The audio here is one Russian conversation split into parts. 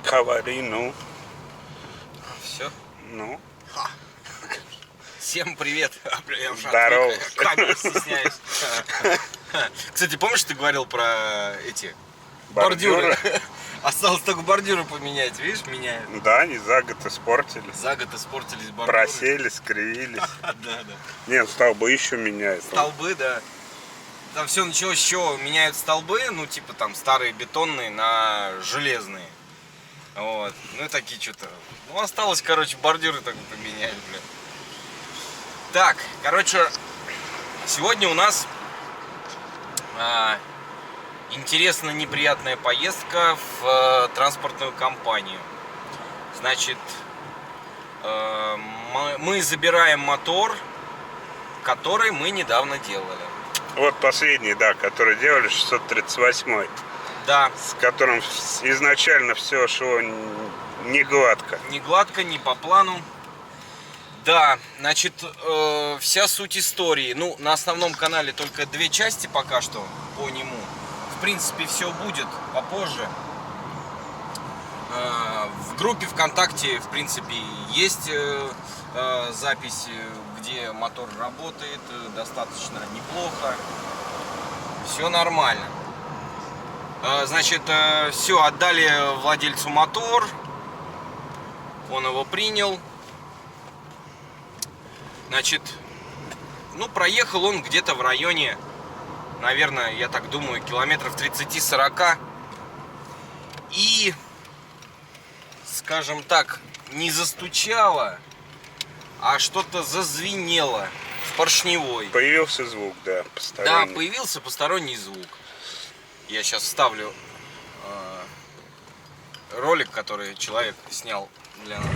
Говори, ну. Все. Ну. Всем привет. Я уже Здорово. камеру стесняюсь. Кстати, помнишь, ты говорил про эти Бордюры? Осталось только бордюры поменять, видишь, меняют. Да, они за год испортились. За год испортились бордюры. Просели, скривились. Да. Нет, столбы еще меняют. Столбы, да. Там все началось с чего? Меняют столбы, ну типа там старые бетонные на железные. Вот. Ну и такие что-то. Ну осталось, короче, бордюры только поменять, блин. Так, короче, сегодня у нас интересная неприятная поездка в транспортную компанию. Значит, мы забираем мотор, который мы недавно делали. Вот последний, да, который делали, 638-й. Да. С которым изначально все шло не гладко. Не гладко, не по плану. Да, значит, вся суть истории. Ну, на основном канале только 2 части пока что по нему. В принципе, все будет попозже. В группе ВКонтакте, в принципе, есть запись, где мотор работает достаточно неплохо. Все нормально. Значит, все, отдали владельцу мотор. Он его принял. Значит, ну, проехал он где-то в районе, наверное, я так думаю, километров 30-40. И, скажем так, не застучало, а что-то зазвенело в поршневой. Появился звук, да, посторонний. Да, появился посторонний звук. Я сейчас вставлю ролик, который человек снял для нас.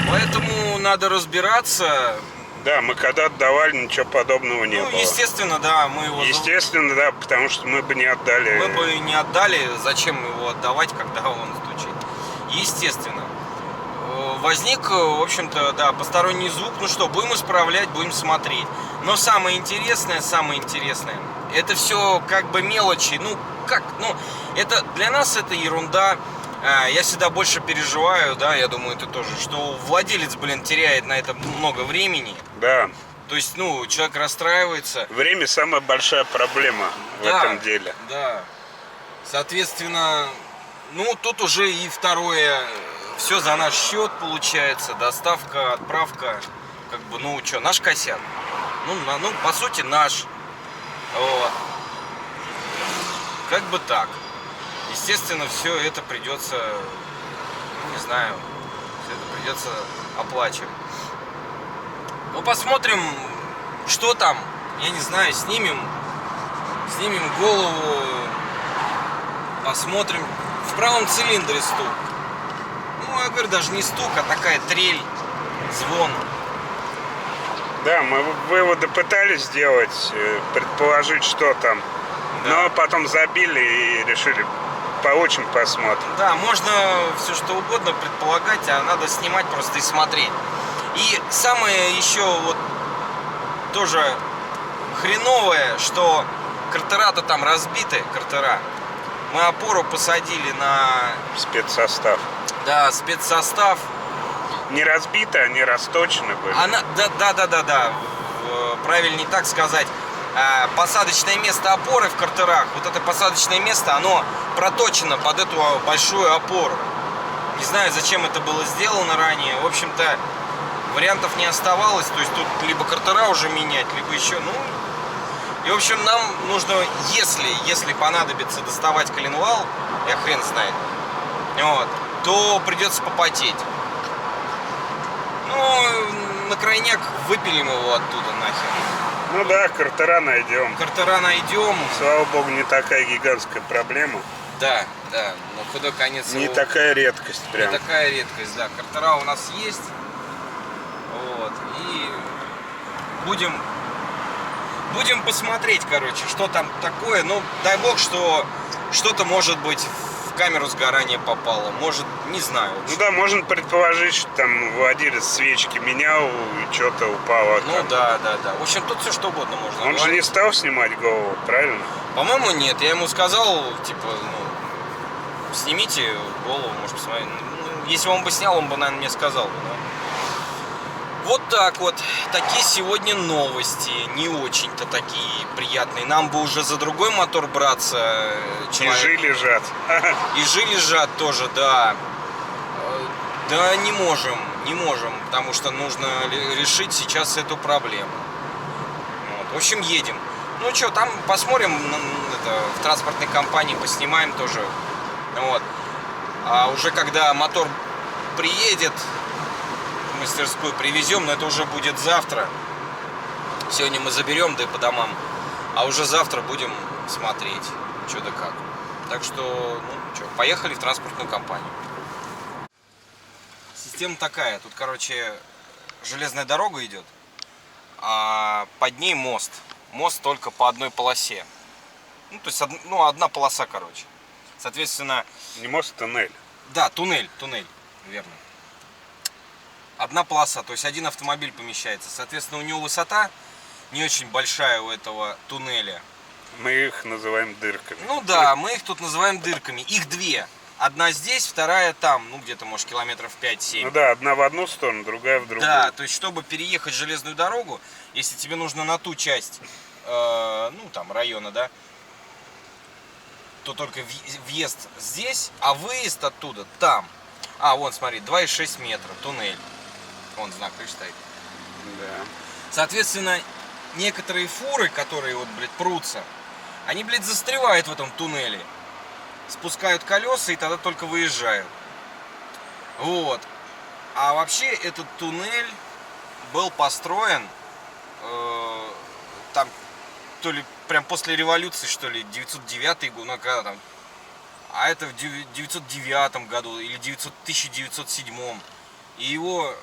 Поэтому надо разбираться. Да, мы когда отдавали, ничего подобного не было. Ну, естественно, да, мы его... Естественно, да, потому что мы бы не отдали. Мы бы не отдали, зачем его отдавать, когда он стучит. Естественно. Возник, в общем-то, да, посторонний звук. Ну что, будем исправлять, будем смотреть. Но самое интересное, это все как бы мелочи. Ну, как, ну, это для нас это ерунда. Я всегда больше переживаю, да, я думаю, ты тоже, что владелец, блин, теряет на это много времени. Да. То есть, ну, человек расстраивается. Время самая большая проблема в этом деле. Да. Соответственно, ну, тут уже и второе, все за наш счет получается, доставка, отправка, как бы, ну, что, наш косяк. Ну, по сути, наш. Вот. Как бы так. Естественно, все это придется, ну, не знаю, все это придется оплачивать. Ну, посмотрим, что там, я не знаю, снимем голову, посмотрим. В правом цилиндре стук. Ну, я говорю, даже не стук, а такая трель, звон. Да, мы выводы пытались сделать, предположить, что там. Да. Но потом забили и решили, поучим, посмотрим. Да, можно все что угодно предполагать, а надо снимать просто и смотреть. И самое еще вот тоже хреновое, что картера-то там разбиты, картера. Мы опору посадили на... Спецсостав. Да, спецсостав. Не разбиты, они расточены были. Она, да. Правильнее так сказать. Посадочное место опоры в картерах, вот это посадочное место, оно проточено под эту большую опору. Не знаю, зачем это было сделано ранее. В общем-то, вариантов не оставалось. То есть тут либо картера уже менять, либо еще, ну... И, в общем, нам нужно, если понадобится доставать коленвал, я хрен знает, вот, то придется попотеть. Ну, на крайняк выпилим его оттуда нахер. Ну да, картера найдем. Картера найдем. Слава богу, не такая гигантская проблема. Да, да, но худой конец. Не его... такая редкость прям. Не такая редкость, да. Картера у нас есть. Вот. И будем посмотреть, короче, что там такое. Ну, дай бог, что что-то, может быть, в камеру сгорания попало. Может, не знаю. Ну да, можно предположить, что там владелец свечки менял и что-то упало. Ну там. да. В общем, тут все что угодно можно. Он же не стал снимать голову, правильно? По-моему, нет. Я ему сказал, типа, ну, снимите голову, может, посмотреть. Ну, если он бы снял, он бы, наверное, мне сказал бы, да? Вот так вот. Такие сегодня новости. Не очень-то такие приятные. Нам бы уже за другой мотор браться. Ежи лежат. Ежи лежат тоже, да. Да, не можем, потому что нужно решить сейчас эту проблему. Вот. В общем, едем. Ну что, там посмотрим, в транспортной компании поснимаем тоже. Вот. А уже когда мотор приедет, в мастерскую привезем, но это уже будет завтра. Сегодня мы заберем, да и по домам. А уже завтра будем смотреть, что да как. Так что, ну что, поехали в транспортную компанию. Система такая. Тут, короче, железная дорога идет, а под ней мост. Мост только по одной полосе. Ну, то есть, одна полоса, короче. Соответственно... Не мост, туннель. Да, туннель, верно. Одна полоса, то есть один автомобиль помещается. Соответственно, у него высота не очень большая у этого туннеля. Мы их называем дырками. Ну да, мы их тут называем дырками. Их две. Одна здесь, вторая там. Ну, где-то, может, километров 5-7. Ну да, одна в одну сторону, другая в другую. Да, то есть, чтобы переехать железную дорогу, если тебе нужно на ту часть, ну, там, района, да, то только въезд здесь, а выезд оттуда там. А, вон, смотри, 2,6 метра, туннель. Вон знак, видишь, стоит. Да. Соответственно, некоторые фуры, которые вот, блядь, прутся, они, блядь, застревают в этом туннеле. Спускают колеса и тогда только выезжают. Вот. А вообще этот туннель был построен там то ли прям после революции, что ли, 909 год, ну, когда там. А это в 909 году или 1907. И его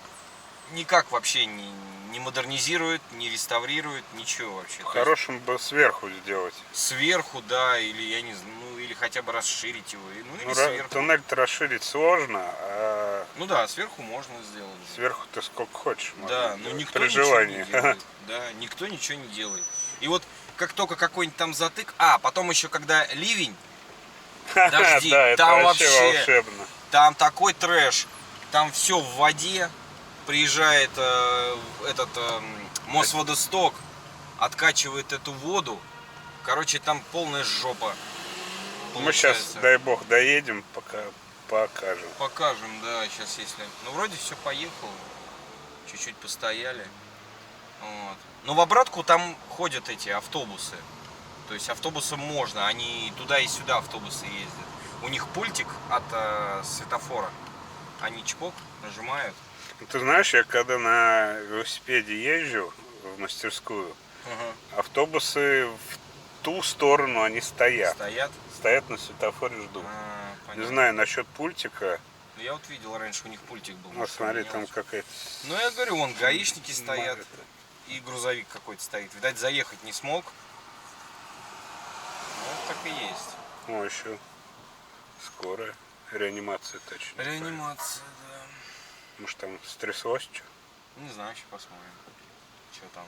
никак вообще не модернизируют, не реставрируют, ничего вообще. Хорошим бы сверху сделать. Сверху, да, или я не знаю, ну или хотя бы расширить его. Ну или сверху. Туннель-то расширить сложно, а Ну да, сверху можно сделать. сверху ты сколько хочешь. Да, но никто при ничего желании. не делает. Да, никто ничего не делает. И вот как только какой-нибудь там затык, а потом еще когда ливень, дожди, Да, это там вообще вообще волшебно. там такой трэш, там все в воде, приезжает этот Мосводосток, откачивает эту воду, короче, там полная жопа. Мы сейчас, получается. дай бог, доедем, пока покажем. Покажем, да, сейчас если... Ну, вроде все поехало, чуть-чуть постояли. Вот. Но в обратку там ходят эти автобусы. То есть автобусам можно, они туда и сюда автобусы ездят. У них пультик от светофора. Они чпок нажимают. Ты знаешь, я когда на велосипеде езжу в мастерскую, автобусы в ту сторону они стоят. Стоят на светофоре, ждут. Не знаю, насчет пультика. Я вот видел раньше, у них пультик был. Ну, смотри, там какая-то... Ну, я говорю, вон гаишники стоят. И грузовик какой-то стоит. Видать, заехать не смог. Ну, так и есть. О, еще скорая. Реанимация точно. Реанимация, да. Может, там стряслось что? Не знаю, еще посмотрим. Что там.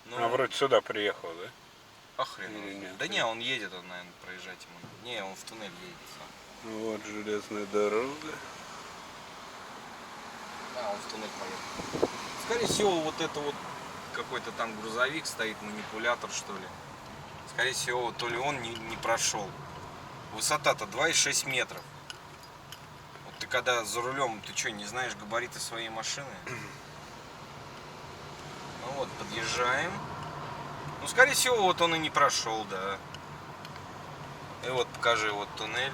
Ну, А вроде сюда приехал, да? а хрен его Или знает. нет? Да не, он едет, он, наверное, проезжать ему. Не, он в туннель едет сам. Вот железная дорога. А, он в туннель поехал. Скорее всего, вот это вот какой-то там грузовик стоит, манипулятор, что ли. Скорее всего, то ли он не прошел. Высота-то 2,6 метров. Вот ты когда за рулем, ты что, не знаешь габариты своей машины? Ну вот, подъезжаем. Ну, скорее всего, вот он и не прошел, да. И вот, покажи, вот туннель.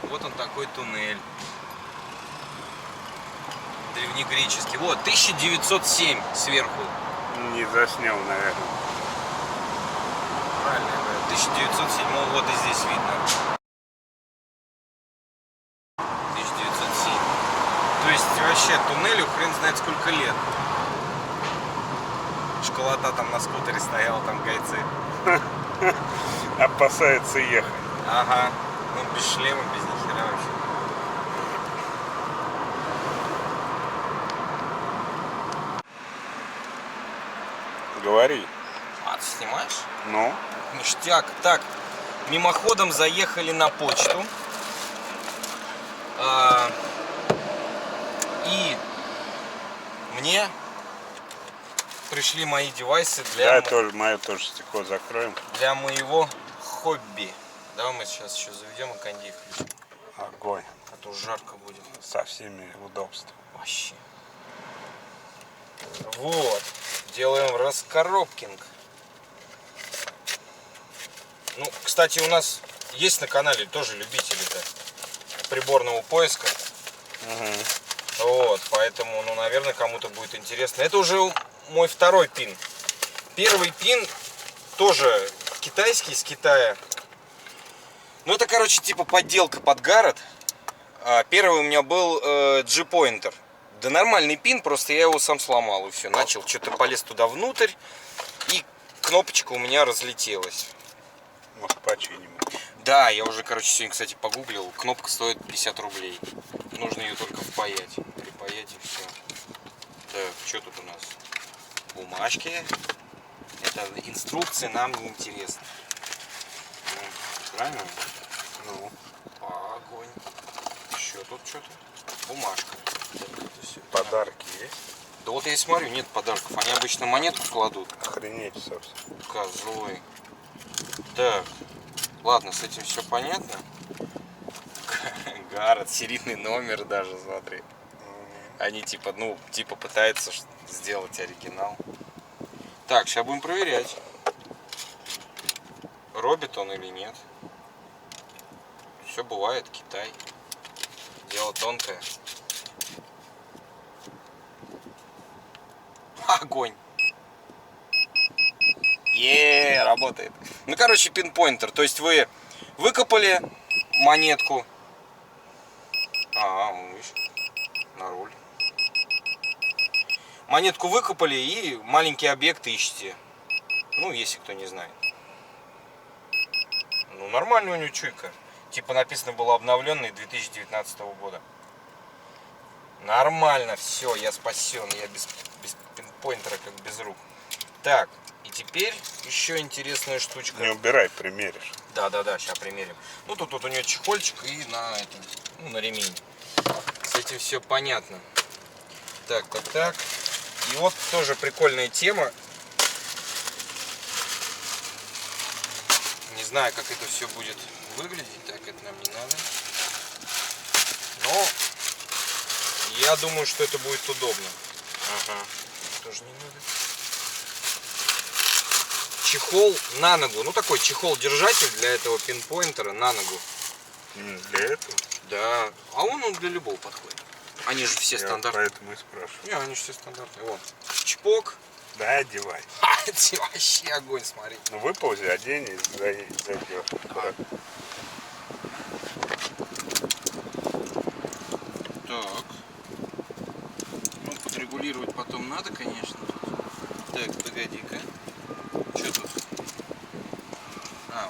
Вот он такой туннель. Древнегреческий. Вот, 1907 сверху. Не заснял, наверное. Правильно я говорю. 1907, вот и здесь видно. 1907. То есть вообще туннелю хрен знает сколько лет. Школота там на скутере стояла, там гайцы. Опасается ехать. Ага. Ну без шлема, без нихера вообще. Говори. А, ты снимаешь? Ну? Ништяк. Так, мимоходом заехали на почту. И мне пришли мои девайсы Да, тоже, мое тоже стекло закроем. для моего хобби. Давай мы сейчас еще заведем и кондей включим. Огонь. А то жарко будет. Со всеми удобствами. Вообще. Вот. Делаем раскоробкинг. Ну, кстати, у нас есть на канале тоже любители-то приборного поиска. Вот, поэтому, ну, наверное, кому-то будет интересно. Это уже мой второй пин. Первый пин тоже китайский, с Китая. Ну, это, короче, типа подделка под Гаррет. Первый у меня был G-Pointer. Да нормальный пин, просто я его сам сломал и все. Начал, что-то полез туда внутрь, и кнопочка у меня разлетелась. Может, починим. Да, я уже, короче, сегодня, кстати, погуглил. Кнопка стоит 50 рублей. Нужно ее только впаять. Припаять и все. Так, что тут у нас? Бумажки. Это инструкции нам не интересны. Правильно? Ну. Огонь. Еще тут что-то. Бумажка. Подарки есть? Да вот я смотрю, нет подарков. Они обычно монетку кладут. Охренеть совсем. Козлы. Так. Ладно, с этим все понятно. Гаррет, серийный номер даже, смотри. Они типа, ну, типа пытаются сделать оригинал. Так, сейчас будем проверять. Робит он или нет. Все бывает, Китай. Дело тонкое. Огонь. Работает. Ну, короче, пинпоинтер. То есть вы выкопали монетку. Видишь, на руль. Монетку выкопали и маленький объект ищете. Ну, если кто не знает. Ну, нормально у него чуйка. Типа написано было обновленный 2019 года. Нормально, все, я спасен. Я без пинпоинтера, как без рук. Так, и теперь еще интересная штучка. Не убирай, примеришь. Да, сейчас примерим. Ну, тут у нее чехольчик и на на ремень. С этим все понятно. Так. И вот тоже прикольная тема. Не знаю, как это все будет выглядеть. Так, это нам не надо. Но я думаю, что это будет удобно. Ага. Тоже не надо. Чехол на ногу. Ну, такой чехол-держатель для этого пинпоинтера на ногу. Для этого? Да. А он для любого подходит. Они же все стандартные. Поэтому и спрашиваю. Не, они же все стандартные. Вот. Чпок. Да, одевай. Это вообще огонь, смотри. Ну, выползи, одень и зайдешь. Так. Ну, подрегулировать потом надо, конечно. Так, погоди-ка. Что тут?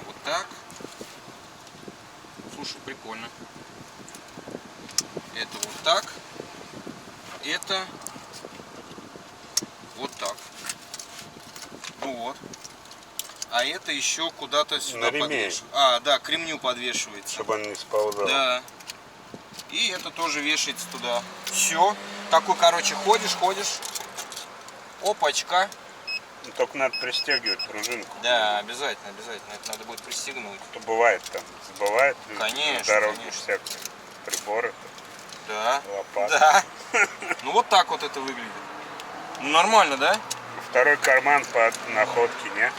Вот так. Слушай, прикольно. Это вот так. Это вот так. Ну вот. А это еще куда-то сюда подвешивается. Да, к ремню подвешивается. Чтобы он не сползал. Да. И это тоже вешается туда. Все. Такой, короче, ходишь. Опачка. Ну, только надо пристегивать пружинку. Да, обязательно. Это надо будет пристегнуть. То бывает там, забывает. Конечно, дороги конечно. всякие приборы. Да. Лопата. Да. Ну вот так вот это выглядит. Ну нормально, да? Второй карман под находки, не?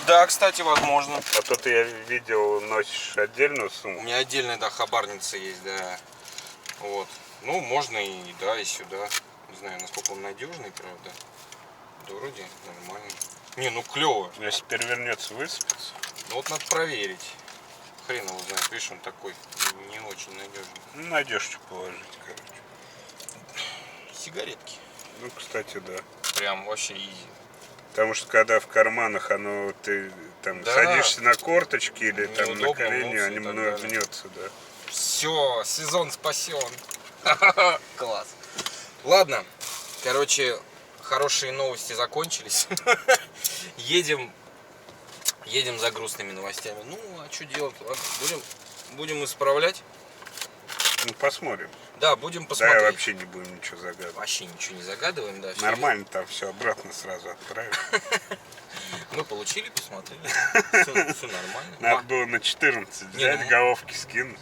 Да, кстати, возможно. А тут я видел, носишь отдельную У сумку. меня отдельная, да, хабарница есть, да. Вот. Ну, можно и да, и сюда. Не знаю, насколько он надежный, правда. Да вроде нормально. Не, ну клево. Если перевернется, высыпется. Ну вот надо проверить. Хрен его знает, видишь, он такой не очень надежный. Ну, найдешь, что положить, короче. Сигаретки. Ну, кстати, да. Прям вообще изи. Потому что когда в карманах оно, ты там Да. садишься на корточки или там на Неудобно колени, мнуться они и так мною далее. мнется, да. Все, сезон спасен. Класс. Ладно, короче, хорошие новости закончились. Едем за грустными новостями. Ну, а что делать? Ладно, будем исправлять. Ну, посмотрим. Да, будем Да, посмотреть. вообще не будем ничего загадывать. Вообще ничего не загадываем, да. всё Нормально там все, обратно сразу отправим. Мы получили, посмотрели. Все нормально. Надо было на 14 Не, взять, ну- головки скинуть.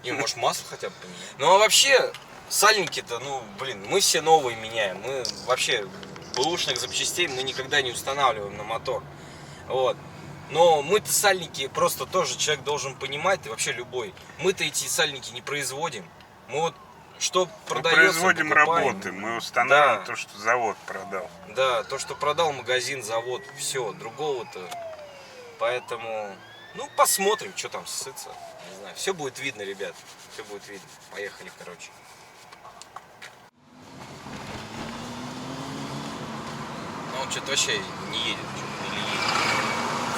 Не, может масло хотя бы поменять. Ну а вообще, сальники-то, ну, блин, мы все новые меняем. Мы вообще бэушных запчастей мы никогда не устанавливаем на мотор. Вот. Но мы-то сальники, просто тоже человек должен понимать, и вообще любой. Мы-то эти сальники не производим. Мы вот что Мы продается, производим покупаем. работы, мы устанавливаем Да. то, что завод продал. Да, то, что продал магазин, завод, все, другого-то. Поэтому, ну, посмотрим, что там ссыться. Не знаю, все будет видно, ребят. Все будет видно. Поехали, короче. Ну, он что-то вообще не едет. Или едет.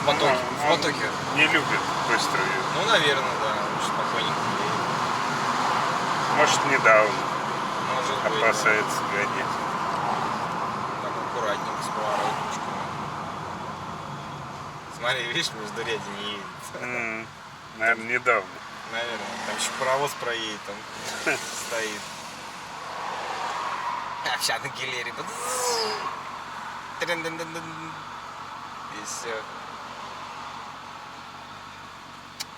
В потоке. Ну, В он потоке. Не любит быстро езжать. Ну, наверное, да. Лучше спокойненько едет. Может, недавно Может быть. да. опасается гонять. Так аккуратненько, с поворотничками. Смотри, видишь, между ряди не едет. Наверное, недавно. Наверное. Там еще паровоз проедет, там стоит. А сейчас на гелере. И все.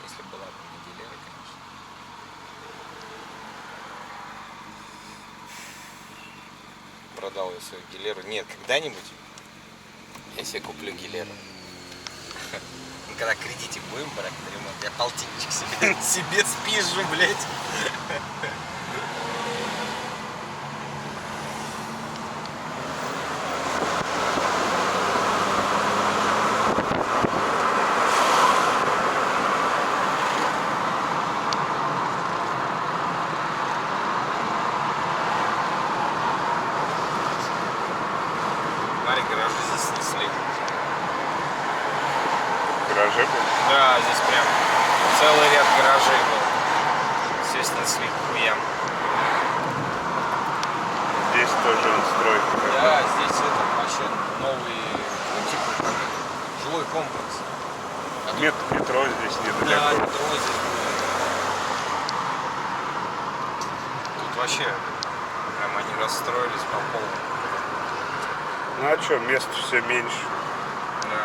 Если была бы не гелера, конечно. Продал я свою гелеру. Нет, когда-нибудь я себе куплю гелеру. Ну, когда кредитик будем брать на ремонт, я полтинничек себе спизжу, блядь. Смотри, гаражи здесь снесли. Гаражи был. Да, здесь прям целый ряд гаражей был. Все снесли к хуям. Здесь тоже он строит. Да, здесь это вообще новый, ну типа как это, жилой комплекс. А тут- Метро здесь Да, недалеко. метро здесь будет. Тут вообще прям они расстроились по полной. Ну а что, места все меньше. Да.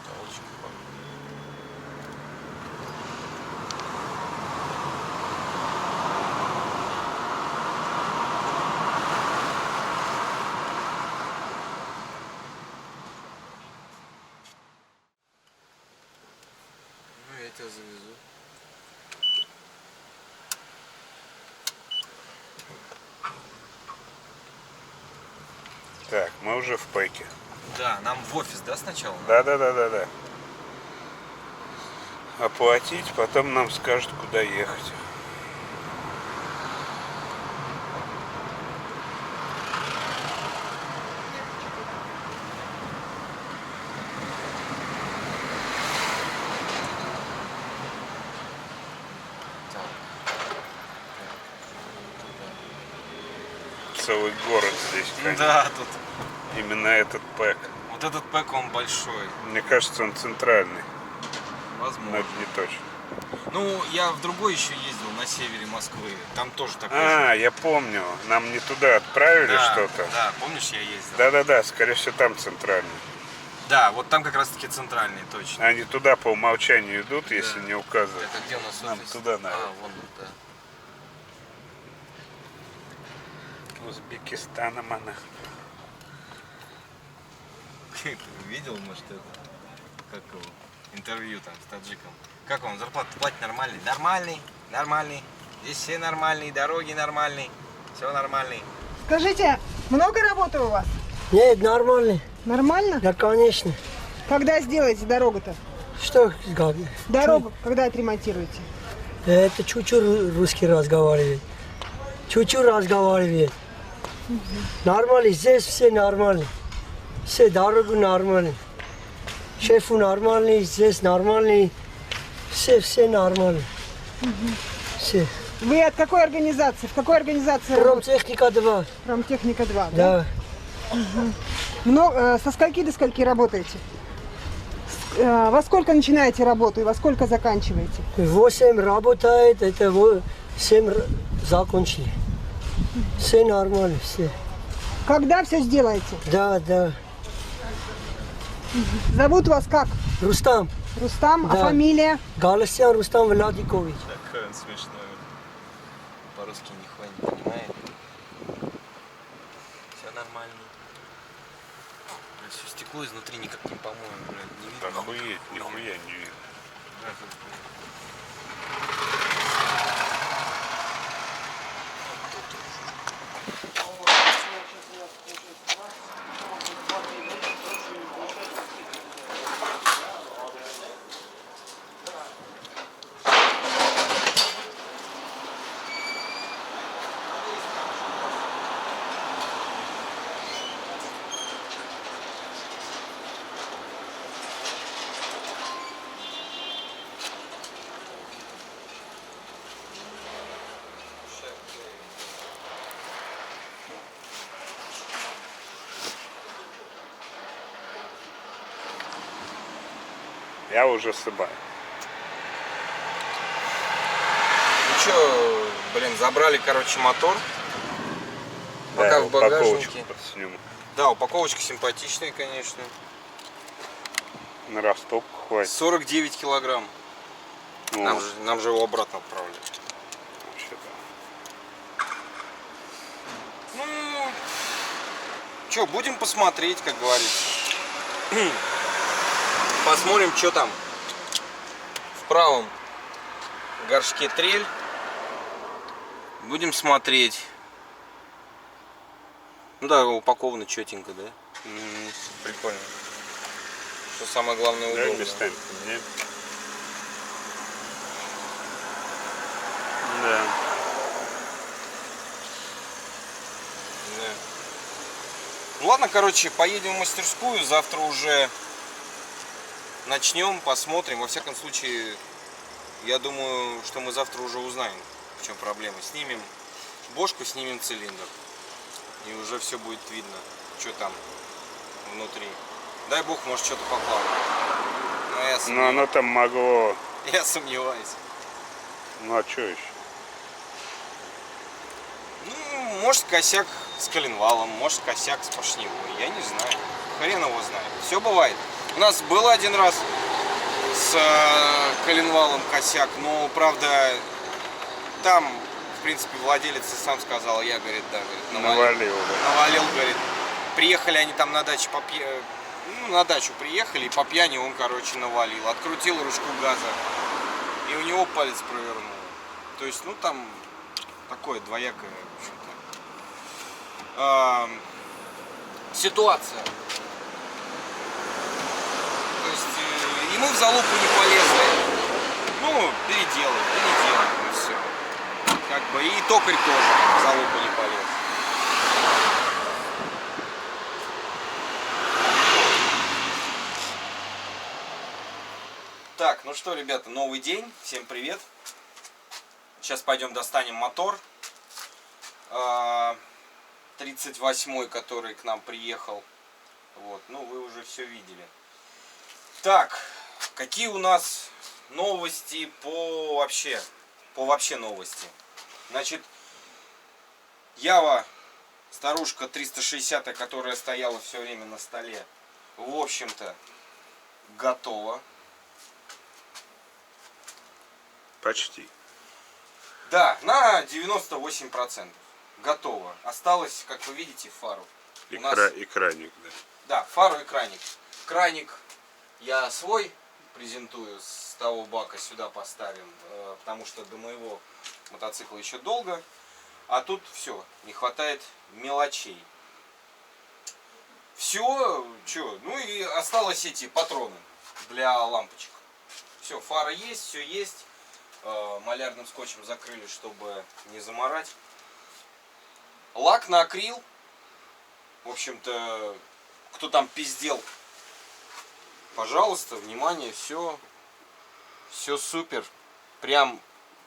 Это очень круто. Ну, я тебя завезу. Так, мы уже в Пэке. Да, нам в офис, да, сначала? Да. Оплатить, потом нам скажут, куда ехать. Целый город здесь, конечно. Да, тут. Именно этот Пэк. Вот этот пэк, он большой. Мне кажется, он центральный, но Возможно. это не точно. Ну, я в другой еще ездил, на севере Москвы. Там тоже такой А, я помню, нам не туда отправили да, что-то. Да, помнишь, я ездил? Да, скорее всего, там центральный. Да, вот там как раз таки центральный, точно. Они туда по умолчанию идут, если Да. не указывают. Это где у нас Нам офис? туда надо. А, вон, да. Узбекистаном она. Ты видел, может, это? Как его? Интервью там с таджиком. Как вам зарплату платить нормальный? Нормальный, нормальный. Здесь все нормальные, дороги нормальные, все нормальные. Скажите, много работы у вас? Нет, нормально. Нормально? Да, конечно. Когда сделаете дорогу-то? Что, как? Дорогу, когда отремонтируете? Это чуть-чуть русский разговаривает. Чуть-чуть разговаривает. Нормально, здесь все нормально. Все дорогу нормально. Шефу нормальный, здесь нормальный. Все нормально. Все. Вы от какой организации? В какой организации работаете? Промтехника 2. Промтехника 2, да? Да. Со скольки до скольки работаете? Во сколько начинаете работу и во сколько заканчиваете? 8 работает, это 7 закончили. Все нормально, все. Когда все сделаете? Да, да. Зовут вас как? Рустам. Рустам, а Да. фамилия? Галасян Рустам Владикович. Такой он смешной. По-русски нихуя не понимает. Все нормально. Все стекло изнутри никак не помоем, блядь. Не видно. Охуеть, нихуя не видно. Я уже сыбаю. Ну что, блин, забрали, короче, мотор. Пока Да, в упаковочку багажнике. подсниму. Да, упаковочка симпатичная, конечно. На растопку хватит. 49 килограмм. Ну, Нам же его обратно отправлять. вообще, да. Ну, что, будем посмотреть, как говорится. Посмотрим, что там. В правом горшке трель. Будем смотреть. Ну да, упаковано четенько, да? Прикольно. Что самое главное, Да, удобно. местами нет. Да. Да. Ну ладно, короче, поедем в мастерскую, завтра уже начнем, посмотрим. Во всяком случае, я думаю, что мы завтра уже узнаем, в чем проблема. Снимем бошку, снимем цилиндр. И уже все будет видно, что там внутри. Дай бог, может, что-то попало. Но я Но сомневаюсь. оно там могло... Я сомневаюсь. Ну а что еще? Ну, может, косяк с коленвалом, может, косяк с поршневой. Я не знаю. Хрен его знает. Все бывает. У нас был один раз с коленвалом косяк, но, правда, там, в принципе, владелец и сам сказал, я, говорит, да, говорит, Навалил, да. навалил, говорит. Приехали они там на дачу на дачу приехали, и по пьяни он, короче, навалил. Открутил ручку газа, и у него палец провернул. То есть, ну, там такое двоякое, в общем-то, ситуация. То есть, и мы в залупу не полезли. Ну, переделаем, и все. Как бы, и токарь тоже в залупу не полез. Так, ну что, ребята, новый день. Всем привет. Сейчас пойдем достанем мотор. 38-й, который к нам приехал. Вот, ну вы уже все видели. Так, какие у нас новости по вообще новости. Значит, Ява, старушка 360, которая стояла все время на столе, в общем-то, готово. Почти. Да, на 98%. Готово. Осталось, как вы видите, фару. У нас- И краник, да. Да, фару и краник. Краник я свой презентую, с того бака сюда поставим, потому что до моего мотоцикла еще долго. А тут все, не хватает мелочей. Все, что, ну и осталось эти патроны для лампочек. Все, фара есть, все есть. Малярным скотчем закрыли, чтобы не заморать. Лак на акрил. В общем-то, кто там пиздел, пожалуйста, внимание, все супер. Прям,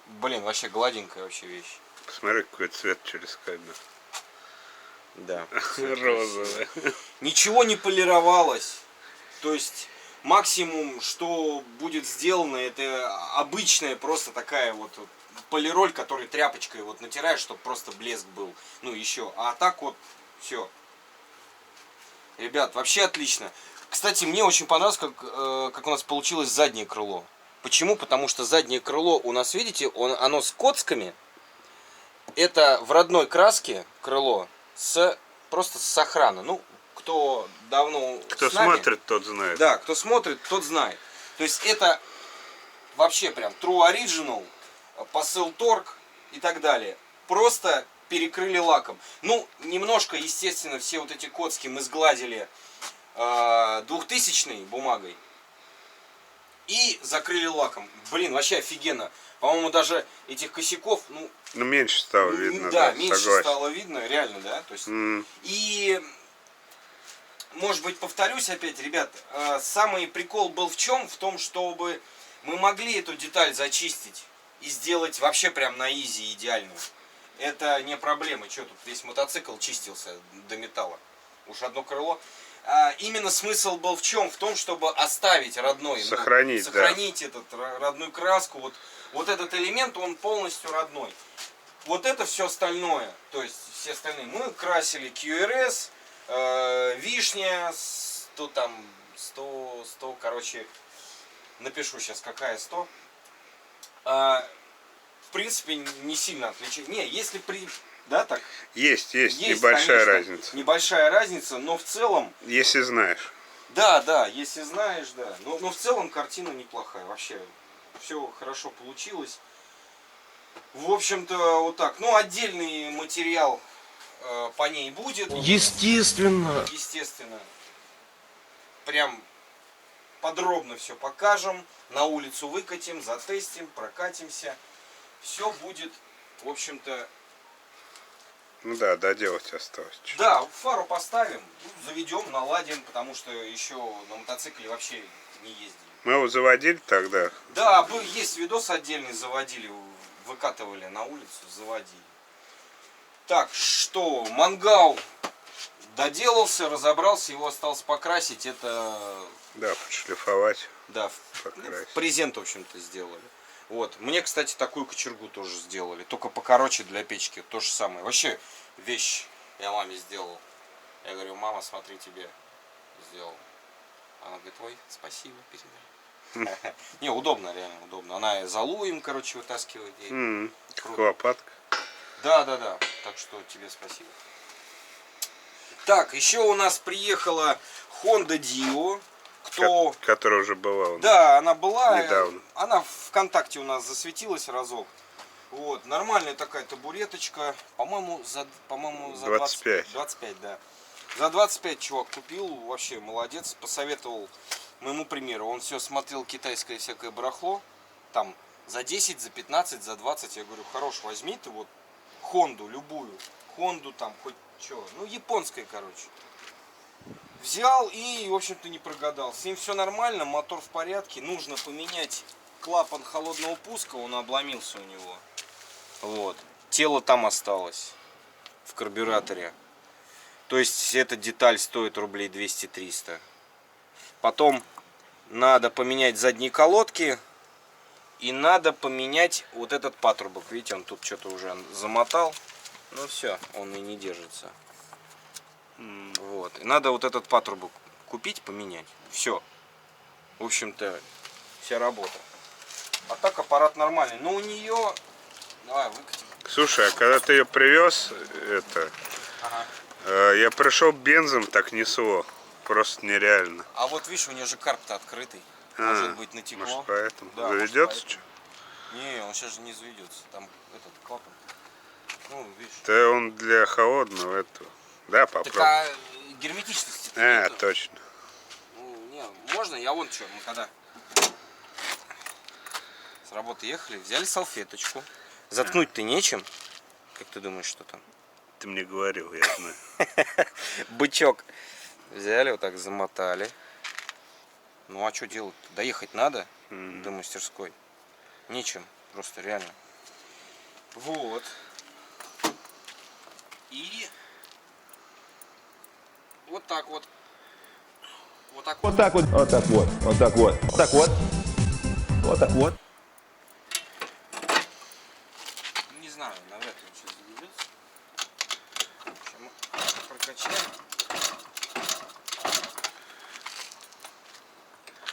блин, вообще гладенькая вообще вещь. Посмотри, какой цвет через камеру. Да. Розовый. Ничего не полировалось. То есть максимум, что будет сделано, это обычная просто такая вот полироль, которой тряпочкой вот натираешь, чтобы просто блеск был. Ну еще. А так вот все. Ребят, вообще отлично. Кстати, мне очень понравилось, как у нас получилось заднее крыло. Почему? Потому что заднее крыло у нас, видите, оно с коцками. Это в родной краске крыло просто с сохрана. Ну, кто давно Кто с нами, смотрит, тот знает. да, кто смотрит, тот знает. То есть это вообще прям True Original, посыл торг и так далее. Просто перекрыли лаком. Ну, немножко, естественно, все вот эти коцки мы сгладили 2000-й бумагой и закрыли лаком. Блин, вообще офигенно. По-моему, даже этих косяков, ну, Ну, меньше стало видно, да, да, меньше согласен. стало видно, реально, да. То есть, и, может быть, повторюсь опять, ребят, самый прикол был в чем? В том, чтобы мы могли эту деталь зачистить и сделать вообще прям на изи идеальную. Это не проблема. Что тут весь мотоцикл чистился до металла. Уж одно крыло. Именно смысл был в чем? В том, чтобы оставить родной. Сохранить, ну, сохранить этот родную краску. Вот этот элемент, он полностью родной. Вот это все остальное. То есть все остальные. Мы красили QRS, вишня, 100, короче, напишу сейчас какая 100. В принципе, не сильно отличается. Не, если да, так? Есть небольшая конечно, разница. Небольшая разница, но в целом... Если знаешь. Да, если знаешь, да. Но в целом картина неплохая. Вообще, все хорошо получилось. В общем-то, вот так. Ну, отдельный материал по ней будет. Естественно. Естественно. Прям подробно все покажем. На улицу выкатим, затестим, прокатимся. Все будет, в общем-то... Ну да, доделать осталось. чуть. Да, фару поставим, заведем, наладим, потому что еще на мотоцикле вообще не ездили. Мы его заводили тогда. Да, есть видос отдельный, заводили, выкатывали на улицу, заводили. Так, что, мангал доделался, разобрался, его осталось покрасить, это... Да, подшлифовать, Да, покрасить. презент, в общем-то, сделали. Вот. Мне, кстати, такую кочергу тоже сделали. Только покороче для печки. То же самое. Вообще, вещь я маме сделал. Я говорю, мама, смотри, тебе сделал. Она говорит, ой, спасибо, передай. Не, удобно, реально удобно. Она золу им, короче, вытаскивает. Как лопатка. Да. Так что тебе спасибо. Так, еще у нас приехала Honda Dio. Кто... Которая уже была у нас. Да, она была. Недавно. Она ВКонтакте у нас засветилась разок. Вот, нормальная такая табуреточка. По-моему, за 25. 25, да. За 25 чувак купил, вообще молодец. Посоветовал моему примеру. Он все смотрел китайское всякое барахло. Там за 10, за 15, за 20. Я говорю, хорош, возьми ты вот Хонду, любую. Хонду там, хоть что. Ну, японская, короче. Взял и, в общем-то, не прогадал. С ним все нормально, мотор в порядке. Нужно поменять клапан холодного пуска, он обломился у него. Вот. Тело там осталось, в карбюраторе. То есть эта деталь стоит рублей 200-300. Потом надо поменять задние колодки. И надо поменять вот этот патрубок. Видите, он тут что-то уже замотал. Ну все, он и не держится. Вот. И надо вот этот патрубок купить, поменять. Все. В общем-то, вся работа. А так аппарат нормальный. Но у нее... Давай, выкатим. Слушай, а когда ты ее привез, Ага. я пришел бензом, так несло. Просто нереально. А вот видишь, у нее же карп-то открытый. Может быть, натекло. Может, поэтому. Да, Заведется может, что? Не, он сейчас же не заведется. Там этот клапан. Ну, видишь. Да он для холодного этого. Да, Так попробуй. а герметичности нету. Точно. Ну, не, можно, я вон что, мы когда с работы ехали, взяли салфеточку. Заткнуть-то нечем. Как ты думаешь, что там? Ты мне говорил, я знаю. Бычок. Взяли, вот так замотали. Ну а что делать? Доехать надо до мастерской. Нечем, просто реально. Вот. И вот так вот. Вот так вот. Вот так вот. Вот так вот. Вот так вот. Вот так вот. Вот так вот. Не знаю, навряд ли он сейчас заведется. Сейчас мы прокачаем.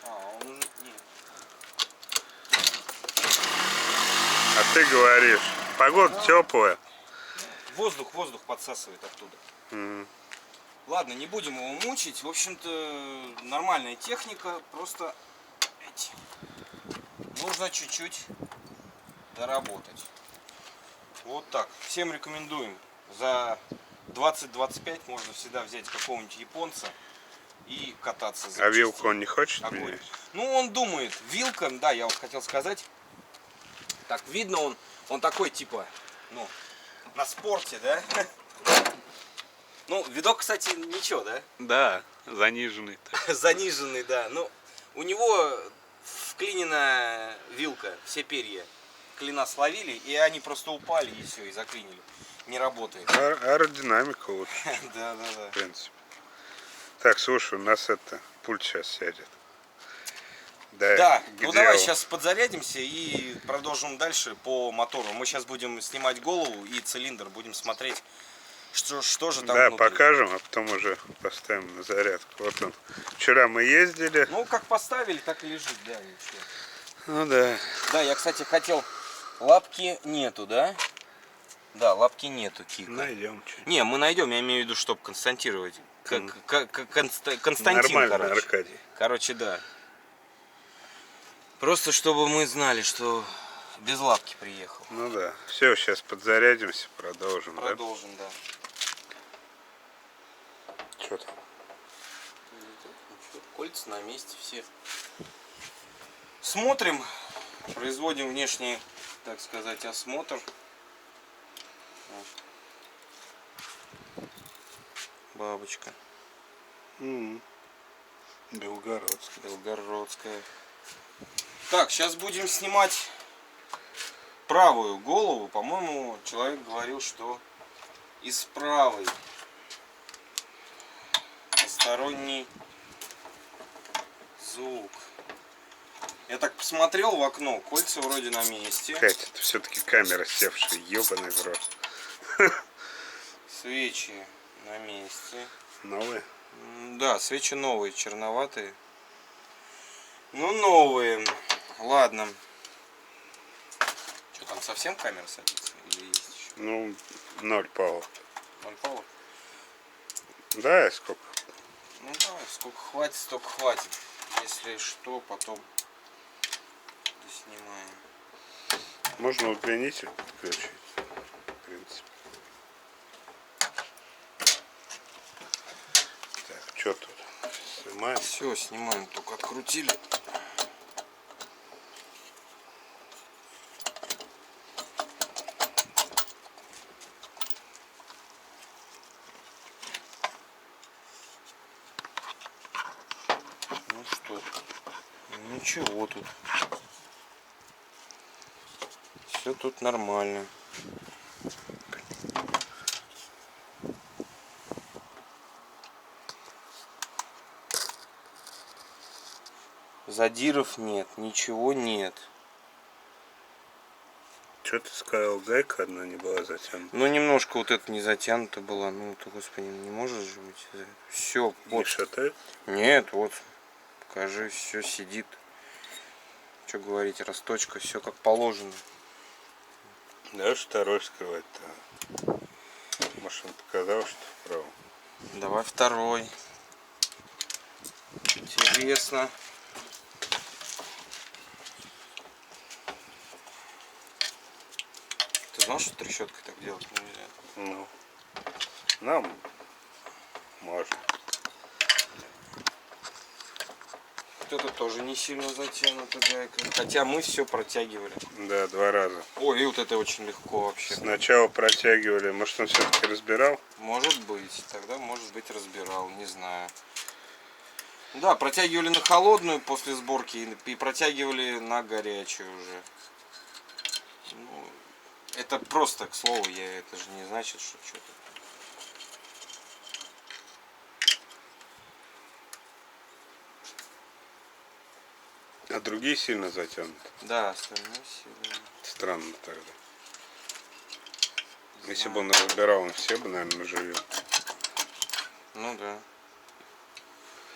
Он уже... Нет. А ты говоришь, погода теплая. Воздух подсасывает оттуда. Ладно, не будем его мучить. В общем-то, нормальная техника. Просто нужно чуть-чуть доработать. Вот так. Всем рекомендуем. За 20-25 можно всегда взять какого-нибудь японца и кататься. А вилку он не хочет Огонь. менять? Ну, он думает. Вилка, да, я вот хотел сказать. Так, видно, он такой, типа, ну, на спорте, да? Ну, видок, кстати, ничего, да? Да, заниженный. Заниженный, да. Ну, у него вклинена вилка, все перья. Клина словили, и они просто упали, и все, и заклинили. Не работает. Аэродинамика лучше, Да. в принципе. Так, слушай, у нас пульт сейчас сядет. Да, ну где давай он? сейчас подзарядимся и продолжим дальше по мотору. Мы сейчас будем снимать голову и цилиндр, будем смотреть, что же там Да, внутри. покажем, а потом уже поставим на зарядку. Вот он. Вчера мы ездили. Ну, как поставили, так и лежит, да, ничего. Ну да. Да, я, кстати, хотел... Лапки нету, да? Да, лапки нету, Кика. Найдем что-нибудь. Не, мы найдем, я имею в виду, чтобы константировать. Константин, Нормально, короче. Аркадий. Короче, да. Просто чтобы мы знали, что без лапки приехал. Ну да. Все, сейчас подзарядимся, продолжим. Продолжим, да. Что там? Кольца на месте все. Смотрим, производим внешний, так сказать, осмотр. Бабочка. Белгородский. Белгородская. Так, сейчас будем снимать правую голову. По-моему, человек говорил, что из правой. Посторонний звук. Я так посмотрел в окно, кольца вроде на месте. Катя, это все-таки камера севшая, ебаный в рот. Свечи на месте. Новые? Да, свечи новые, черноватые. Ну, новые. Ладно. Что там, совсем камера садится? Или есть еще? Ну, 0 пауэр. 0 пауэр? Да, сколько? Ну давай, сколько хватит, столько хватит. Если что, потом доснимаем. Можно удлинитель подключить, в принципе. Так, что тут? Снимаем. Все, снимаем, только открутили. Ну что, ничего тут. Все тут нормально. Задиров нет, ничего нет. Что ты сказал, гайка одна не была затянута? Ну, немножко вот это не затянуто было. Ну, то, господи, не может же быть. Все, Не вот. шатает? Нет, вот. Покажи, все сидит. Что говорить, расточка, все как положено. Да, второй скрывать-то. Может, он показал, что вправо. Давай второй. Интересно. Ты знал, что трещоткой так делать нельзя? Ну, нам можно. Это тоже не сильно затянута гайка. Хотя мы все протягивали. Да, 2 раза. Ой, и вот это очень легко вообще. Сначала протягивали, может, он все-таки разбирал? Может быть, тогда может быть разбирал, не знаю. Да, протягивали на холодную после сборки и протягивали на горячую уже. Ну, это просто, к слову, это же не значит, что что-то. А другие сильно затянуты. Да, остальное сильно. Странно тогда. Если бы он разбирал, он все бы, наверное, наживил. Ну да.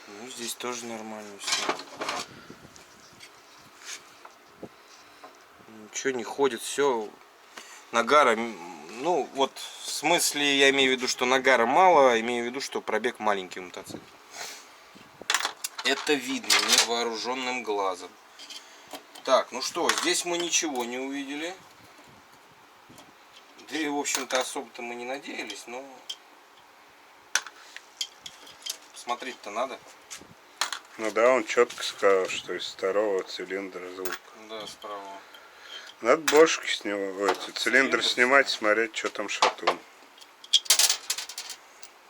Ну здесь тоже нормально все. Ничего не ходит, все. Нагара, ну вот в смысле я имею в виду, что нагара мало, имею в виду, что пробег маленький мотоцикл. Это видно невооруженным глазом. Так, ну что, здесь мы ничего не увидели. Да и, в общем-то, особо-то мы не надеялись, но смотреть-то надо. Ну да, он четко сказал, что из второго цилиндра звук. Да, справа. Надо бошки с него, эти цилиндры снимать, смотреть, что там шатун.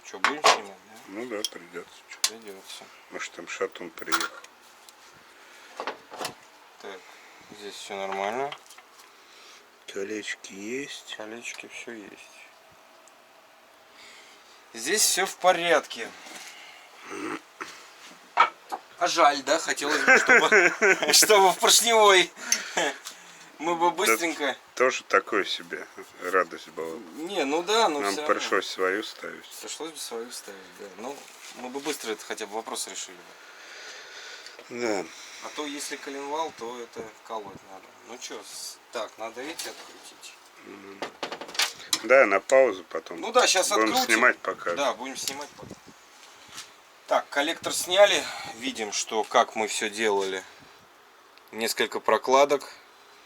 Что, будем снимать, да? Ну да, придется. Придется. Может, там шатун приехал. Так, здесь все нормально. Колечки есть. Колечки, все есть. Здесь все в порядке. А жаль, да? Хотелось бы, чтобы в поршневой мы бы быстренько... Тоже такой себе радость была. Не, ну да, но Нам всё равно. пришлось свою ставить. Пришлось бы свою ставить, да. Ну, мы бы быстро это хотя бы вопрос решили бы. Да. А то если коленвал, то это колоть надо. Ну что, так, надо эти открутить. Да, на паузу потом. Ну да, сейчас будем открутим. снимать пока. Да, будем снимать пока. Так, коллектор сняли. Видим, что как мы все делали. Несколько прокладок.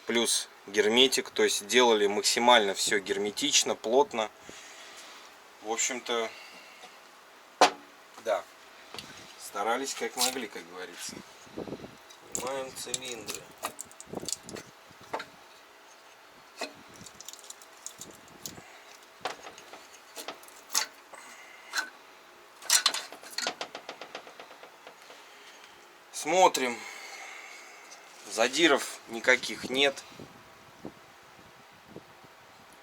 Плюс герметик. То есть делали максимально все герметично, плотно. В общем-то, да. Старались как могли, как говорится. Снимаем цилиндры. Смотрим. Задиров никаких нет.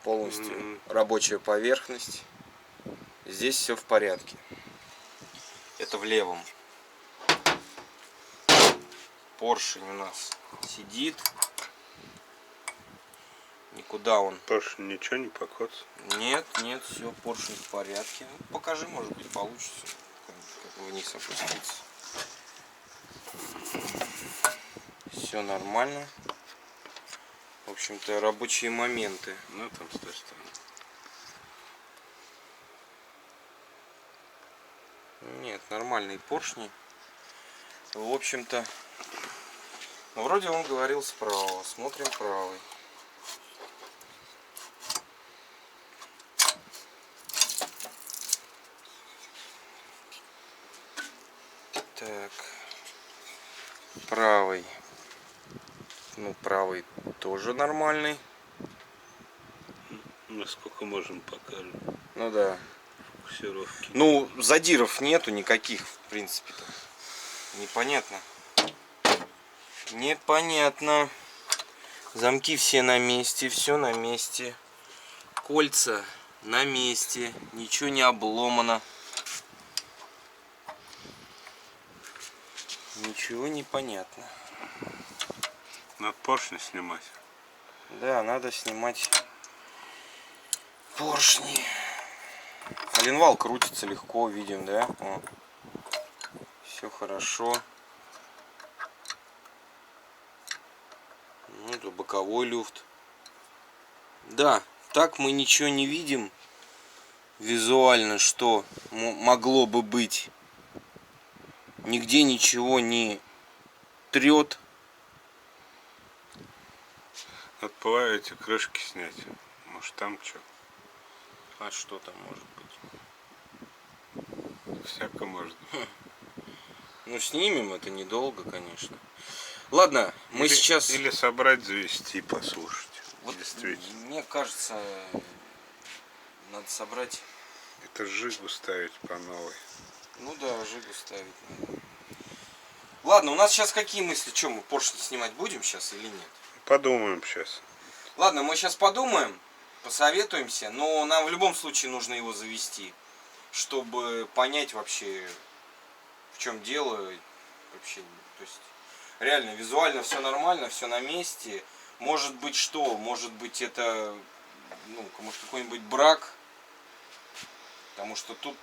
Полностью рабочая поверхность. Здесь все в порядке. Это в левом. Поршень у нас сидит. Никуда он. Поршень ничего не покоцал. Нет, нет, все, поршень в порядке. Ну, покажи, может быть, получится. Как вниз опуститься. Все нормально. В общем-то, рабочие моменты. Ну, там с той стороны. Нет, нормальные поршни. В общем-то, ну, вроде он говорил справа. Смотрим правый. Так. Правый. Ну, правый тоже нормальный. Насколько можем покажем. Ну да. Фокусировки. Ну, задиров нету никаких, в принципе-то. Непонятно. Непонятно. Замки все на месте, все на месте. Кольца на месте. Ничего не обломано. Ничего не понятно. Надо поршни снимать. Да, надо снимать поршни. Коленвал крутится легко, видим, да? Все хорошо. Ну, это боковой люфт. Да, так мы ничего не видим визуально, что могло бы быть. Нигде ничего не трет. Надо было эти крышки снять. Может там что? А что там может быть? Всяко может. Ну, снимем, это недолго, конечно. Ладно, мы сейчас... Или собрать, завести и послушать. Вот, действительно. мне кажется, надо собрать... Это жигу ставить по новой. Ну да, жигу ставить надо. Ладно, у нас сейчас какие мысли? Что, мы поршни снимать будем сейчас или нет? Подумаем сейчас. Ладно, мы сейчас подумаем, посоветуемся, но нам в любом случае нужно его завести, чтобы понять вообще, в чем дело. Вообще, то есть, реально, визуально все нормально, все на месте. Может быть что? Может быть это, ну, может какой-нибудь брак. Потому что тут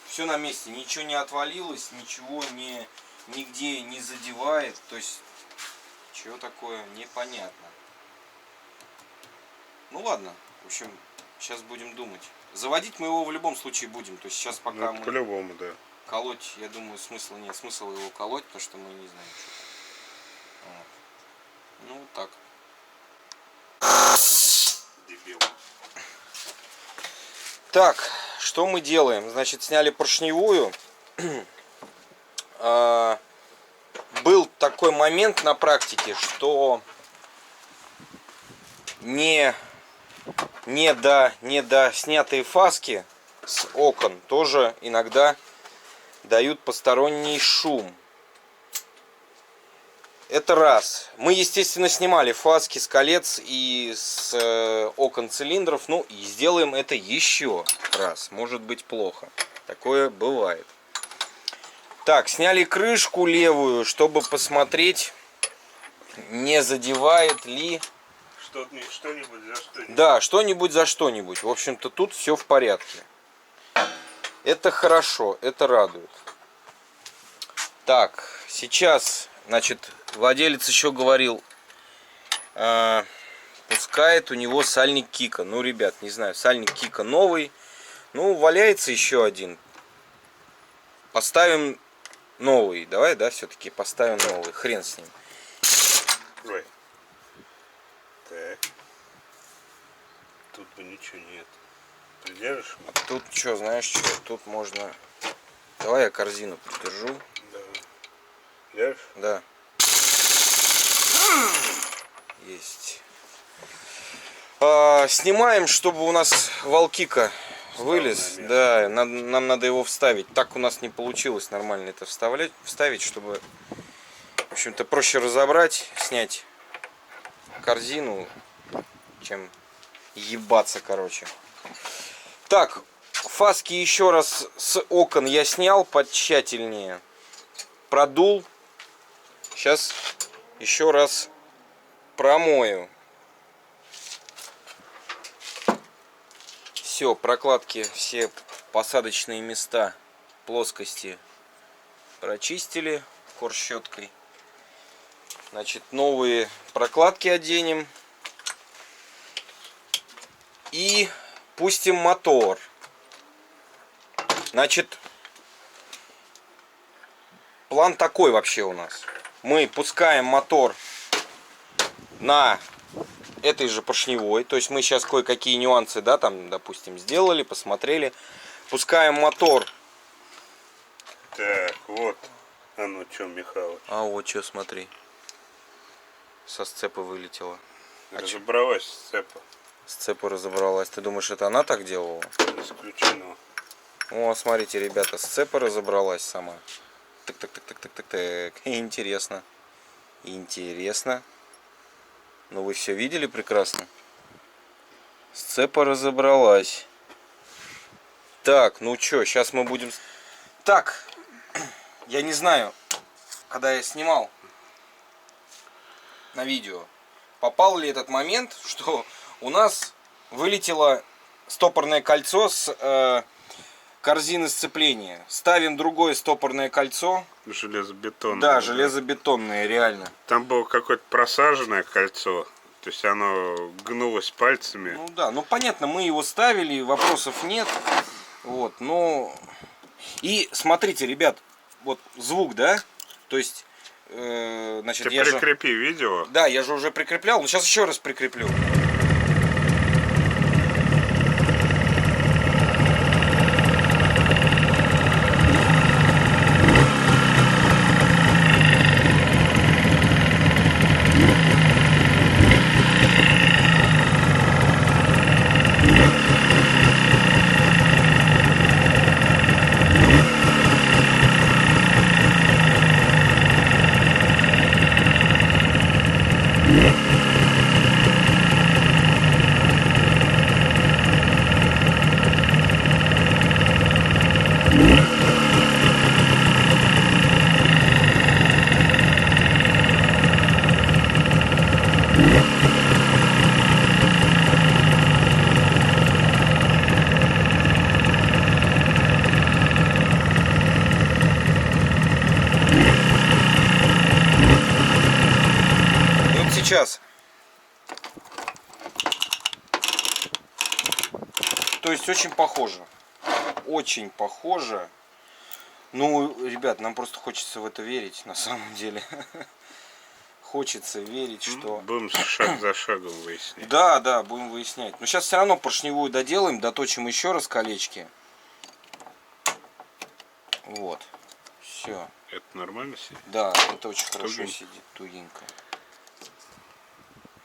все на месте, ничего не отвалилось, ничего нигде не задевает. То есть, чего такое, непонятно. Ну ладно, в общем, сейчас будем думать. Заводить мы его в любом случае будем. То есть сейчас пока мы по-любому, да. колоть, я думаю, смысла нет. Смысл его колоть, потому что мы не знаем, что там. Вот. Ну вот так. Дебил. Так, что мы делаем? Значит, сняли поршневую. Был такой момент на практике, что не снятые фаски с окон тоже иногда дают посторонний шум. Это раз. Мы, естественно, снимали фаски с колец и с окон цилиндров. Ну, и сделаем это еще раз. Может быть плохо. Такое бывает. Так, сняли крышку левую, чтобы посмотреть, не задевает ли... Что-нибудь за что-нибудь. Да, что-нибудь за что-нибудь. В общем-то, тут все в порядке. Это хорошо, это радует. Так, сейчас, значит, владелец еще говорил, пускает у него сальник Кика. Ну, ребят, не знаю, сальник Кика новый. Ну, валяется еще один. Поставим новый. Давай, да, все-таки поставим новый. Хрен с ним. Ой. Так. Тут бы ничего нет. Придержишь? А тут что, знаешь что? Тут можно... Давай я корзину придержу. Да. Держишь? Да. Есть. Снимаем, чтобы у нас волкика вылез. Да, нам надо его вставить. Так у нас не получилось нормально это вставить, чтобы, в общем-то, проще разобрать, снять корзину, чем ебаться, короче. Так, фаски еще раз с окон я снял потщательнее, продул. Сейчас еще раз промою. Все, прокладки, все посадочные места, плоскости прочистили корщеткой. Значит, новые прокладки оденем. И пустим мотор. Значит, план такой вообще у нас. Мы пускаем мотор на этой же поршневой. То есть мы сейчас кое-какие нюансы, да, там, допустим, сделали, посмотрели. Пускаем мотор. Так, вот. А ну что, Михалыч? А вот что, смотри. Со сцепа вылетела. Разобралась сцепа. Сцепа разобралась. Ты думаешь, это она так делала? Не исключено. О, смотрите, ребята, сцепа разобралась сама. Так. Интересно. Интересно. Ну, вы все видели прекрасно? Сцепа разобралась. Так, ну что, сейчас мы будем... Так, я не знаю, когда я снимал на видео, попал ли этот момент, что у нас вылетело стопорное кольцо с корзины сцепления. Ставим другое стопорное кольцо. Железобетонное. Да, железобетонное, реально. Там было какое-то просаженное кольцо. То есть оно гнулось пальцами. Ну да, ну понятно, мы его ставили, вопросов нет. Вот, но... И смотрите, ребят, вот звук, да? То есть, значит, Ты я же... прикрепи видео. Да, я же уже прикреплял, но сейчас еще раз прикреплю. Сейчас. То есть очень похоже. Очень похоже. Ну, ребят, нам просто хочется в это верить, на самом деле. Хочется верить, что... Будем шаг за шагом выяснять. Да, да, будем выяснять. Но сейчас все равно поршневую доделаем, доточим еще раз колечки. Вот. Все. Это нормально сидит? Да, это очень хорошо Тугенько. сидит, тугенько.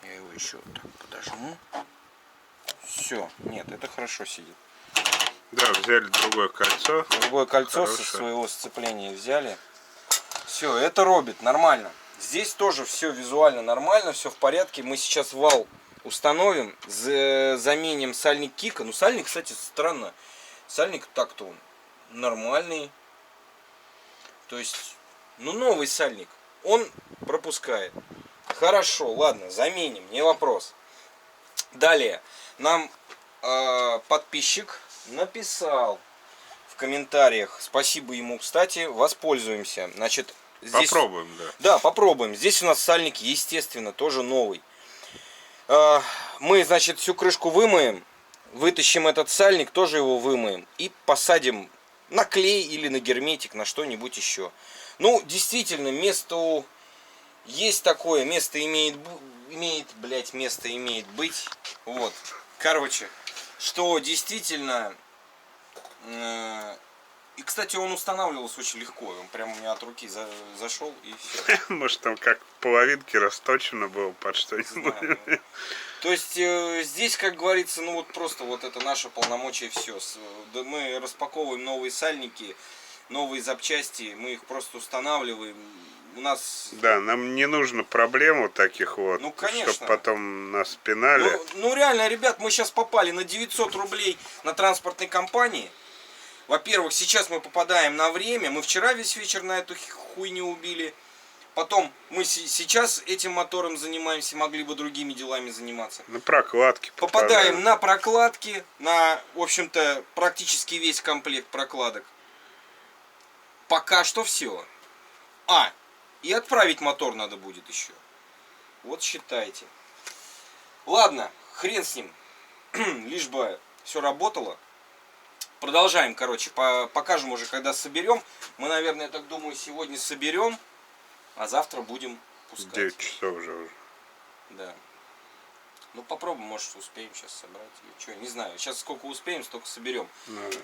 Я его еще вот так подожму. Все, нет, это хорошо сидит. Да, взяли другое кольцо. Другое кольцо со Хорошее. своего сцепления взяли. Все, это робит, нормально. Здесь тоже все визуально нормально, все в порядке. Мы сейчас вал установим, заменим сальник кика. Ну, сальник, кстати, странно. Сальник так-то он нормальный. То есть, ну, новый сальник. Он пропускает. Хорошо, ладно, заменим, не вопрос. Далее, нам подписчик написал в комментариях, спасибо ему, кстати, воспользуемся. Значит, здесь... Попробуем, да. Да, попробуем. Здесь у нас сальник, естественно, тоже новый. Мы, значит, всю крышку вымоем, вытащим этот сальник, тоже его вымоем и посадим на клей или на герметик, на что-нибудь еще. Ну, действительно, место есть такое, место имеет быть. Вот. Короче, что действительно... И, кстати, он устанавливался очень легко. Он прямо у меня от руки зашел и все. Может, там как половинки расточено было под что-нибудь. То есть здесь, как говорится, ну вот просто вот это наше полномочие все. Мы распаковываем новые сальники, новые запчасти, мы их просто устанавливаем. У нас... Да, нам не нужно проблем вот таких вот, Ну, конечно. чтобы потом нас пинали. Ну реально, ребят, мы сейчас попали на 900 рублей на транспортной компании. Во-первых, сейчас мы попадаем на время. Мы вчера весь вечер на эту хуйню убили. Потом мы сейчас этим мотором занимаемся, могли бы другими делами заниматься. На прокладки Попадаем на прокладки, на, в общем-то, практически весь комплект прокладок. Пока что все. И отправить мотор надо будет еще. Вот считайте. Ладно, хрен с ним. Лишь бы все работало. Продолжаем, короче. Покажем уже, когда соберем. Мы, наверное, я так думаю, сегодня соберем. А завтра будем пускать. 9 часов уже. Да. Ну попробуем, может успеем сейчас собрать. Или что, не знаю. Сейчас сколько успеем, столько соберем. Надо.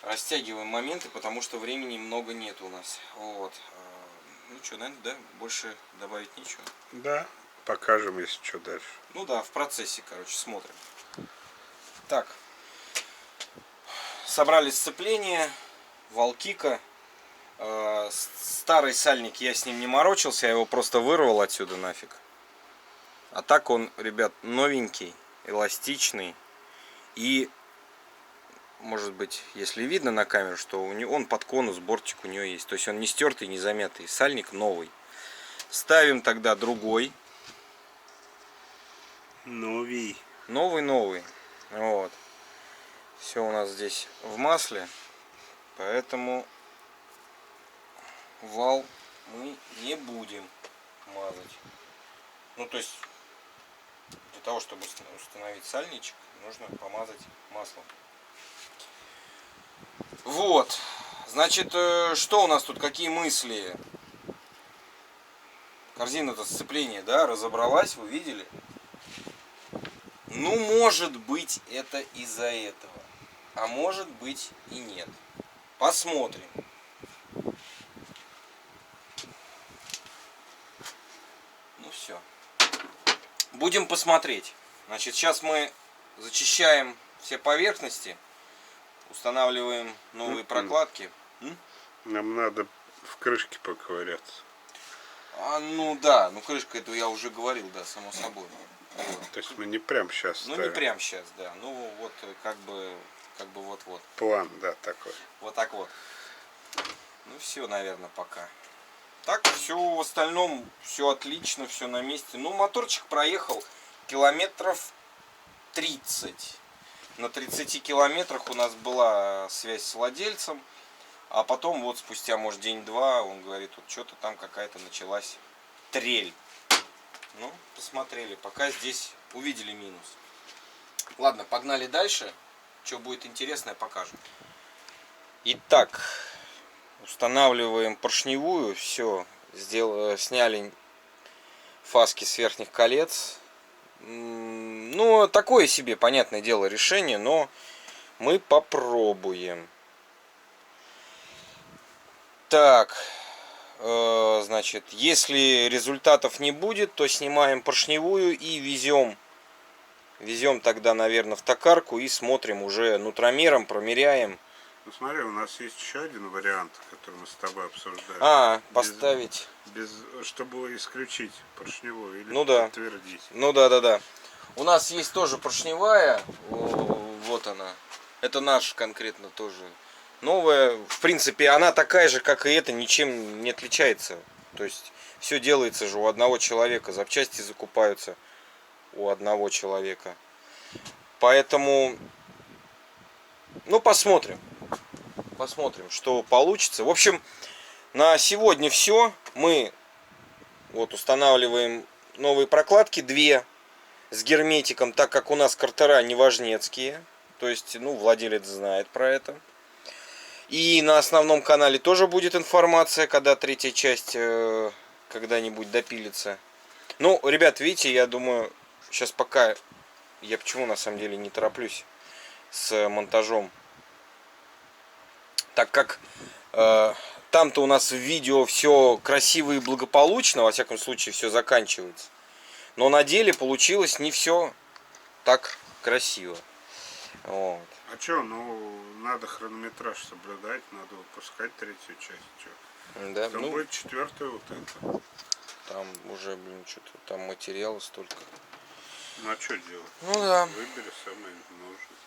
Растягиваем моменты, потому что времени много нет у нас. Вот. Ну что, наверное, да, больше добавить нечего. Да, покажем, если что дальше. Ну да, в процессе, короче, смотрим. Так. Собрали сцепление. Вал кика. Старый сальник, я с ним не морочился, я его просто вырвал отсюда нафиг. А так он, ребят, новенький, эластичный. И, может быть, если видно на камеру, что у него, он под конус, бортик у него есть. То есть он не стертый, не замятый. Сальник новый. Ставим тогда другой. Новый. Новый. Вот. Все у нас здесь в масле. Поэтому вал мы не будем мазать. Ну, то есть, для того, чтобы установить сальничек, нужно помазать маслом. Вот. Значит, что у нас тут, какие мысли? Корзина-то сцепления, да, разобралась, вы видели? Ну, может быть, это из-за этого. А может быть и нет. Посмотрим. Ну все. Будем посмотреть. Значит, сейчас мы зачищаем все поверхности. Устанавливаем новые прокладки. Нам надо в крышке поковыряться. Ну да, ну крышка эту я уже говорил, да, само собой. Вот. То есть мы не прям сейчас Ну не прям сейчас, да. Ну вот как бы вот-вот. План, да, такой. Вот так вот. Ну все, наверное, пока. Так, все в остальном, все отлично, все на месте. Ну, моторчик проехал километров 30. На 30 километрах у нас была связь с владельцем. А потом вот спустя, может, день-два, он говорит, вот что-то там какая-то началась трель. Ну, посмотрели. Пока здесь увидели минус. Ладно, погнали дальше. Что будет интересное, покажем. Итак, устанавливаем поршневую. Все, сняли фаски с верхних колец. Ну, такое себе, понятное дело, решение, но мы попробуем. Так, значит, если результатов не будет, то снимаем поршневую и везем. Везем тогда, наверное, в токарку и смотрим уже нутромером, промеряем. Ну смотри, у нас есть еще один вариант, который мы с тобой обсуждали. Поставить. Чтобы исключить поршневую или Ну да. подтвердить. Ну да. У нас есть тоже поршневая. Вот она. Это наша конкретно тоже. Новая, в принципе, она такая же, как и эта, ничем не отличается. То есть все делается же у одного человека, запчасти закупаются у одного человека. Поэтому, ну, посмотрим, что получится. В общем, на сегодня все. Мы вот устанавливаем новые прокладки, 2 с герметиком, так как у нас картера неважнецкие. То есть, ну, владелец знает про это. И на основном канале тоже будет информация, когда 3-я часть когда-нибудь допилится. Ну, ребят, видите, я думаю, сейчас пока я почему на самом деле не тороплюсь с монтажом. Так как там-то у нас в видео все красиво и благополучно, во всяком случае все заканчивается. Но на деле получилось не все так красиво. Вот. А что, ну, надо хронометраж соблюдать, надо выпускать 3-ю часть. Чё? Да, Там ну, будет 4-я вот эта. там уже, блин, что-то там материала столько. Ну а что делать? Ну да. Выбери самое нужное.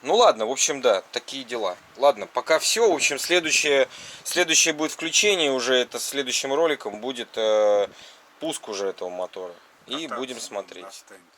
Ну ладно, в общем, да, такие дела. Ладно, пока все. В общем, следующее будет включение уже, это следующим роликом будет пуск уже этого мотора. И будем смотреть. Останется.